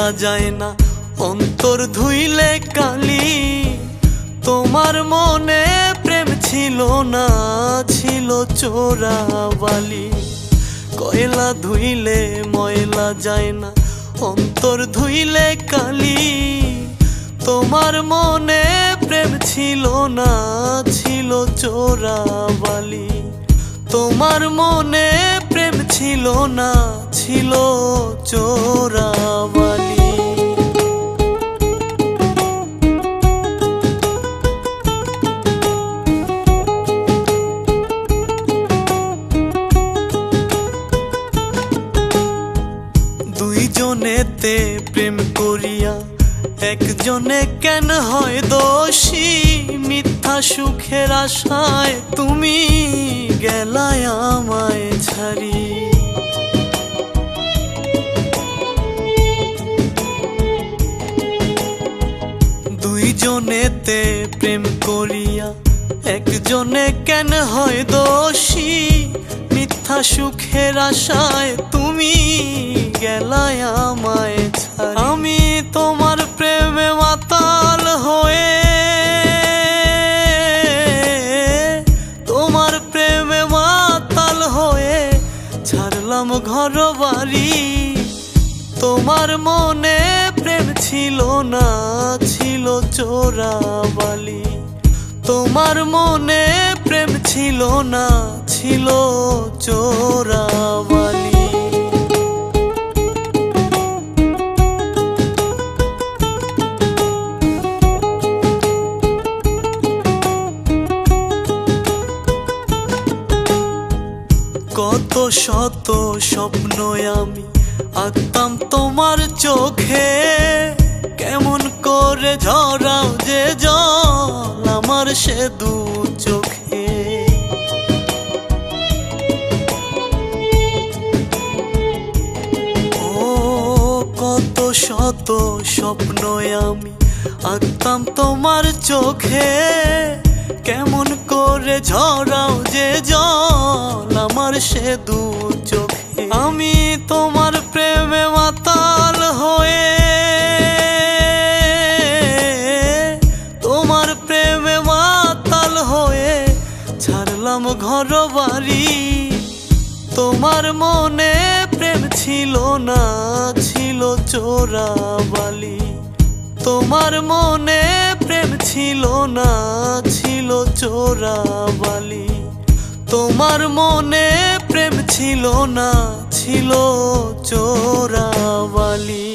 ময়লা যায় না অন্তর ধুইলে কালি। তোমার মনে প্রেম ছিল না, ছিল চোরাবালি। কয়লা ধুইলে ময়লা যায় না অন্তর ধুইলে কালি। তোমার মনে প্রেম ছিল না, ছিল চোরাবালি। তোমার মনে প্রেম ছিল না, ছিল চোরাবালি। দুইজনেতে প্রেম করিয়া একজনে কেন হয় দোষী? মিথ্যা সুখের আশায় তুমি গেলায় আমায় ছাড়ি। দুইজনেতে প্রেম করিয়া একজনে কেন হয় দোষী? মিথ্যা সুখের আশায় তুমি গেলায় আমায় ছাড়ি। আমি তোমার প্রেমে মাতাল হয়ে, তোমার প্রেমে মাতাল হয়ে ছাড়লাম ঘর বাড়ি। তোমার মনে প্রেম ছিল না, ছিল চোরাবালি। তোমার মনে প্রেম ছিল না, ছিল চোরাবালি। কত শত স্বপ্ন আমি আঁকতাম তোমার চোখে। কেমন করে ঝরাও যে জল আমার সে দু চোখে। ও কত শত স্বপ্ন আমি আঁকতাম তোমার চোখে। কেমন করে ঝরাও যে জল আমার সে দু চোখে। আমি তোমার প্রেমে মাতাল হয়ে, তোমার প্রেমে মাতাল হয়ে ছাড়লাম ঘর বাড়ি। তোমার মনে প্রেম ছিল না, ছিল চোরাবালি। তোমার মনে প্রেম ছিল না, ছিল চোরাবালি। তোমার মনে প্রেম ছিল না, ছিল চোরাবালি।